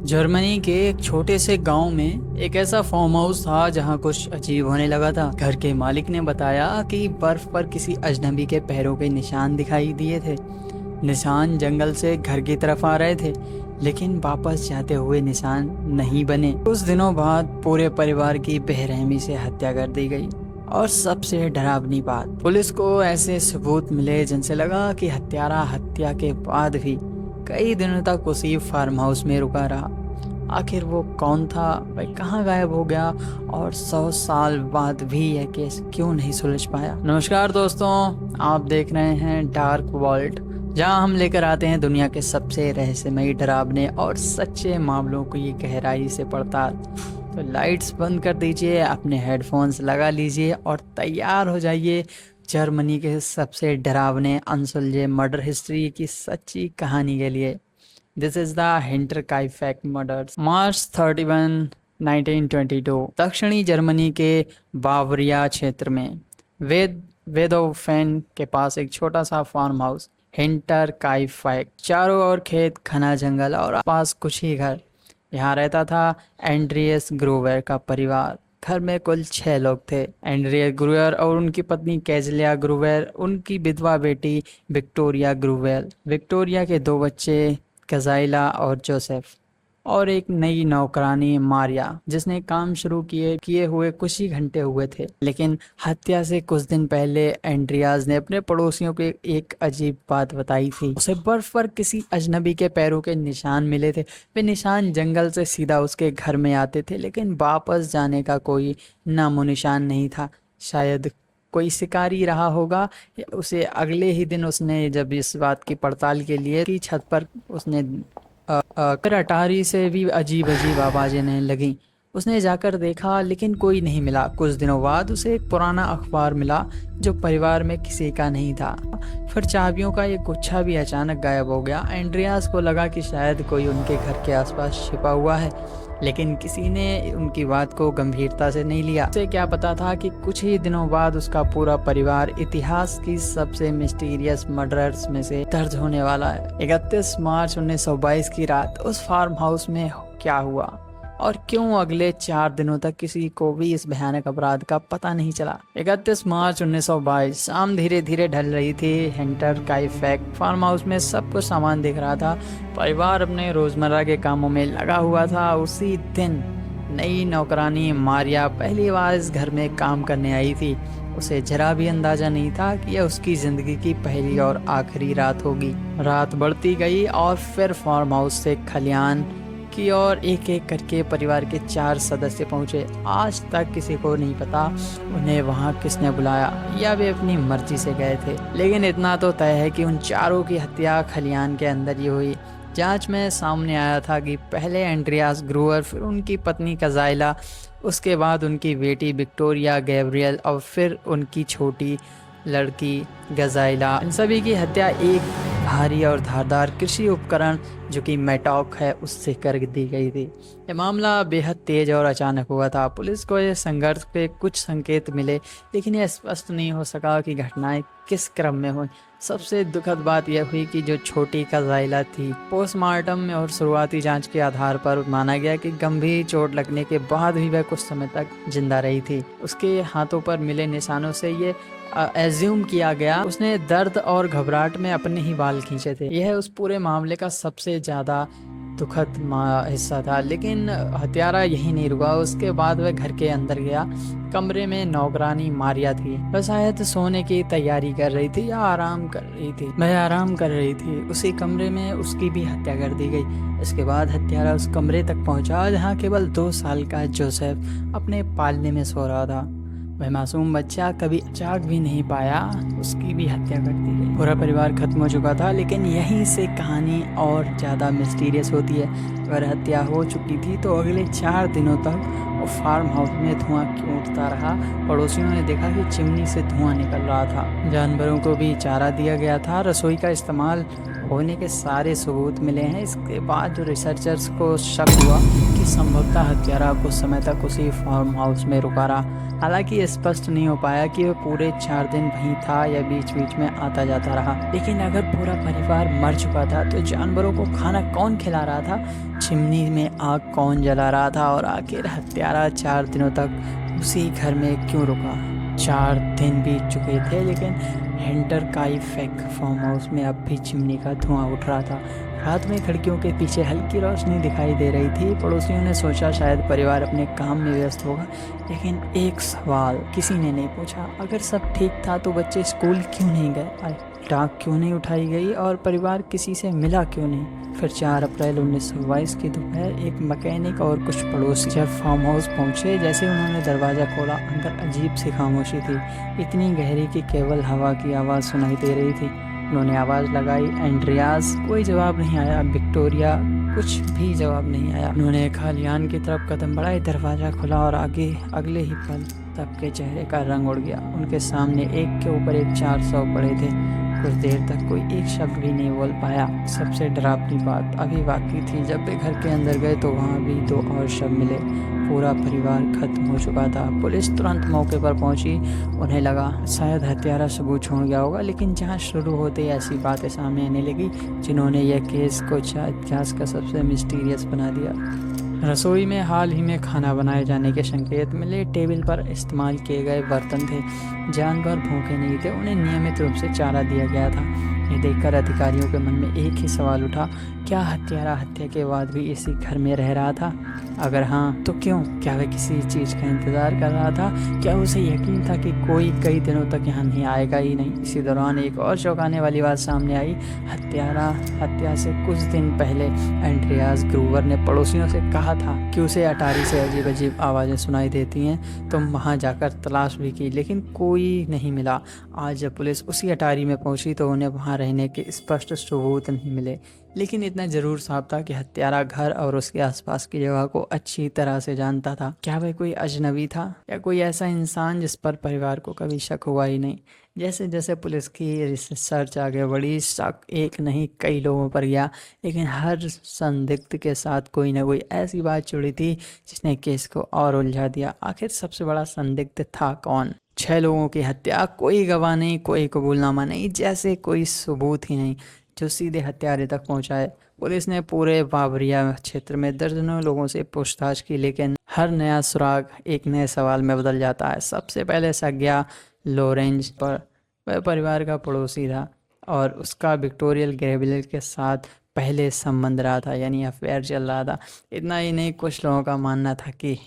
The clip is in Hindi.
जर्मनी के एक छोटे से गांव में एक ऐसा फार्म हाउस था जहां कुछ अजीब होने लगा था। घर के मालिक ने बताया कि बर्फ पर किसी अजनबी के पैरों के निशान दिखाई दिए थे। निशान जंगल से घर की तरफ आ रहे थे, लेकिन वापस जाते हुए निशान नहीं बने। कुछ दिनों बाद पूरे परिवार की बेरहमी से हत्या कर दी गई। और सबसे डरावनी बात, पुलिस को ऐसे सबूत मिले जिनसे लगा कि हत्यारा हत्या के बाद भी कई दिनों तक उसी फार्म हाउस में रुका रहा। आखिर वो कौन था, वह कहाँ गायब हो गया, और 100 साल बाद भी यह केस क्यों नहीं सुलझ पाया। नमस्कार दोस्तों, आप देख रहे हैं डार्क वर्ल्ड, जहां हम लेकर आते हैं दुनिया के सबसे रहस्यमयी, डरावने और सच्चे मामलों की गहराई से पड़ताल। तो लाइट्स बंद कर दीजिए, अपने हेडफोन्स लगा लीजिए और तैयार हो जाइए जर्मनी के सबसे डरावने अनसुलझे मर्डर हिस्ट्री की सच्ची कहानी के लिए। This is the Hinterkaifeck murders. March 31, 1922 दक्षिणी जर्मनी के बावरिया क्षेत्र में वेदोफेन के पास एक छोटा सा फार्म हाउस, हिंटरकाइफेक। चारों ओर खेत, घना जंगल और पास कुछ ही घर। यहाँ रहता था एंड्रियस ग्रूवर का परिवार। घर में कुल 6 लोग थे। एंड्रियस ग्रूवर और उनकी पत्नी कैजलिया ग्रूवर, उनकी विधवा बेटी विक्टोरिया ग्रूवेल, विक्टोरिया के 2 बच्चे कजाइला और जोसेफ, और एक नई नौकरानी मारिया, जिसने काम शुरू किए हुए कुछ ही घंटे हुए थे। लेकिन हत्या से कुछ दिन पहले एंड्रियास ने अपने पड़ोसियों को एक अजीब बात बताई थी। उसे बर्फ पर किसी अजनबी के पैरों के निशान मिले थे। वे निशान जंगल से सीधा उसके घर में आते थे, लेकिन वापस जाने का कोई नामो निशान नहीं था। शायद कोई शिकारी रहा होगा। उसे अगले ही दिन उसने जब इस बात की पड़ताल के लिए की छत पर, उसने कर अटारी से भी अजीब अजीब आवाजें आने लगी। उसने जाकर देखा, लेकिन कोई नहीं मिला। कुछ दिनों बाद उसे एक पुराना अखबार मिला जो परिवार में किसी का नहीं था। फिर चाबियों का एक गुच्छा भी अचानक गायब हो गया। एंड्रियास को लगा कि शायद कोई उनके घर के आसपास छिपा हुआ है, लेकिन किसी ने उनकी बात को गंभीरता से नहीं लिया। उसे क्या पता था कि कुछ ही दिनों बाद उसका पूरा परिवार इतिहास की सबसे मिस्टीरियस मर्डरर्स में से दर्ज होने वाला है। 31 मार्च 1922 की रात उस फार्म हाउस में क्या हुआ और क्यों अगले 4 दिनों तक किसी को भी इस भयानक अपराध का पता नहीं चला। 31 मार्च 1922 शाम धीरे धीरे ढल रही थी। हिंटरकाइफेक फार्म हाउस में सब कुछ सामान दिख रहा था। परिवार अपने रोजमर्रा के कामों में लगा हुआ था। उसी दिन नई नौकरानी मारिया पहली बार इस घर में काम करने आई थी। उसे जरा भी अंदाजा नहीं था कि यह उसकी जिंदगी की पहली और आखिरी रात होगी। रात बढ़ती गई और फिर फार्म हाउस से खलियान की और एक एक करके परिवार के 4 सदस्य पहुंचे। आज तक किसी को नहीं पता उन्हें वहां किसने बुलाया या वे अपनी मर्जी से गए थे, लेकिन इतना तो तय है कि उन चारों की हत्या खलियान के अंदर ही हुई। जांच में सामने आया था कि पहले एंड्रियास ग्रूवर, फिर उनकी पत्नी कजाइला, उसके बाद उनकी बेटी विक्टोरिया गैब्रियल और फिर उनकी छोटी लड़की गजाइला। इन सभी की हत्या एक भारी और धारदार कृषि उपकरण जो कि मैटॉक है, उससे कर दी गई थी। यह मामला बेहद तेज और अचानक हुआ था। पुलिस को यह संघर्ष के कुछ संकेत मिले, लेकिन यह स्पष्ट नहीं हो सका कि घटनाएं किस क्रम में हुई। सबसे दुखद बात यह हुई कि जो छोटी कजाइला थी, पोस्टमार्टम में और शुरुआती जांच के आधार पर माना गया कि गंभीर चोट लगने के बाद भी वह कुछ समय तक जिंदा रही थी। उसके हाथों पर मिले निशानों से ये एज्यूम किया गया उसने दर्द और घबराहट में अपने ही बाल खींचे थे। यह उस पूरे मामले का सबसे ज्यादा दुखद हिस्सा था। लेकिन हत्यारा यही नहीं रुका। उसके बाद वह घर के अंदर गया। कमरे में नौकरानी मारिया थी। वह शायद सोने की तैयारी कर रही थी या आराम कर रही थी। वह आराम कर रही थी। उसी कमरे में उसकी भी हत्या कर दी गई। इसके बाद हत्यारा उस कमरे तक पहुंचा जहां केवल 2 साल का जोसेफ अपने पालने में सो रहा था। वह मासूम बच्चा कभी जाग भी नहीं पाया, उसकी भी हत्या कर दी गई। पूरा परिवार खत्म हो चुका था, लेकिन यहीं से कहानी और ज़्यादा मिस्टीरियस होती है। अगर हत्या हो चुकी थी तो अगले 4 दिनों तक वो फार्म हाउस में धुआं क्यों उठता रहा? पड़ोसियों ने देखा कि चिमनी से धुआं निकल रहा था। जानवरों को भी चारा दिया गया था। रसोई का इस्तेमाल होने के सारे सबूत मिले हैं। इसके बाद जो रिसर्चर्स को शक हुआ कि संभवतः हत्यारा कुछ समय तक उसी फार्म हाउस में रुका रहा। हालांकि ये स्पष्ट नहीं हो पाया कि वह पूरे 4 दिन वहीं था या बीच बीच में आता जाता रहा। लेकिन अगर पूरा परिवार मर चुका था तो जानवरों को खाना कौन खिला रहा था, चिमनी में आग कौन जला रहा था, और आखिर हत्यारा 4 दिनों तक उसी घर में क्यों रुका। 4 दिन बीत चुके थे लेकिन हेंटर काई फेक फार्म हाउस में अब भी चिमनी का धुआं उठ रहा था। रात में खिड़कियों के पीछे हल्की रोशनी दिखाई दे रही थी। पड़ोसियों ने सोचा शायद परिवार अपने काम में व्यस्त होगा, लेकिन एक सवाल किसी ने नहीं पूछा। अगर सब ठीक था तो बच्चे स्कूल क्यों नहीं गए, डाक क्यों नहीं उठाई गई, और परिवार किसी से मिला क्यों नहीं। फिर 4 अप्रैल 1922 की दोपहर एक मैकेनिक और कुछ पड़ोसी जब फार्म हाउस पहुंचे, जैसे उन्होंने दरवाज़ा खोला अंदर अजीब सी खामोशी थी, इतनी गहरी कि केवल हवा की आवाज़ सुनाई दे रही थी। उन्होंने आवाज़ लगाई, एंड्रियास। कोई जवाब नहीं आया। विक्टोरिया, कुछ भी जवाब नहीं आया। उन्होंने खालियान की तरफ कदम बढ़ाए, दरवाज़ा खुला और अगले ही पल सबके चेहरे का रंग उड़ गया। उनके सामने एक के ऊपर एक 400 पड़े थे। कुछ देर तक कोई एक शब्द भी नहीं बोल पाया। सबसे डरावनी बात अभी बाकी थी। जब वे घर के अंदर गए तो वहाँ भी 2 और शव मिले। पूरा परिवार खत्म हो चुका था। पुलिस तुरंत मौके पर पहुंची। उन्हें लगा शायद हत्यारा सबूत छोड़ गया होगा, लेकिन जांच शुरू होते ही ऐसी बातें सामने आने लगी जिन्होंने यह केस को इतिहास का सबसे मिस्टीरियस बना दिया। रसोई में हाल ही में खाना बनाए जाने के संकेत मिले। टेबल पर इस्तेमाल किए गए बर्तन थे। जानवर भूखे नहीं थे, उन्हें नियमित रूप से चारा दिया गया था। ये देखकर अधिकारियों के मन में एक ही सवाल उठा, क्या हत्यारा हत्या के बाद भी इसी घर में रह रहा था? अगर हाँ तो क्यों? क्या वह किसी चीज़ का इंतज़ार कर रहा था? क्या उसे यकीन था कि कोई कई दिनों तक यहाँ नहीं आएगा ही नहीं? इसी दौरान एक और चौंकाने वाली बात सामने आई। हत्या से कुछ दिन पहले एंड्रियास ग्रूवर ने पड़ोसियों से कहा था कि उसे अटारी से अजीब अजीब आवाज़ें सुनाई देती हैं। तुम वहाँ जाकर तलाश भी की, लेकिन कोई नहीं मिला। आज जब पुलिस उसी अटारी में पहुंची तो उन्हें वहाँ रहने के स्पष्ट सबूत नहीं मिले, लेकिन इतना जरूर साफ था कि हत्यारा घर और उसके आसपास की जगह को अच्छी तरह से जानता था। क्या वह कोई अजनबी था या कोई ऐसा इंसान जिस पर परिवार को कभी शक हुआ ही नहीं? जैसे जैसे पुलिस की रिसर्च आगे बढ़ी, शक एक नहीं कई लोगों पर गया, लेकिन हर संदिग्ध के साथ कोई ना कोई ऐसी बात जुड़ी थी जिसने केस को और उलझा दिया। आखिर सबसे बड़ा संदिग्ध था कौन? 6 लोगों की हत्या, कोई गवाह नहीं, कोई कबूलनामा नहीं, जैसे कोई सबूत ही नहीं जो सीधे हत्यारे तक पहुंचाए। पुलिस ने पूरे बाबरिया क्षेत्र में दर्जनों लोगों से पूछताछ की, लेकिन हर नया सुराग एक नए सवाल में बदल जाता है। सबसे पहले शक गया लॉरेंज पर। वह परिवार का पड़ोसी था और उसका विक्टोरियल गैब्रिएल के साथ पहले संबंध रहा था, यानी अफेयर चल रहा था। इतना ही नहीं, कुछ लोगों का मानना था कि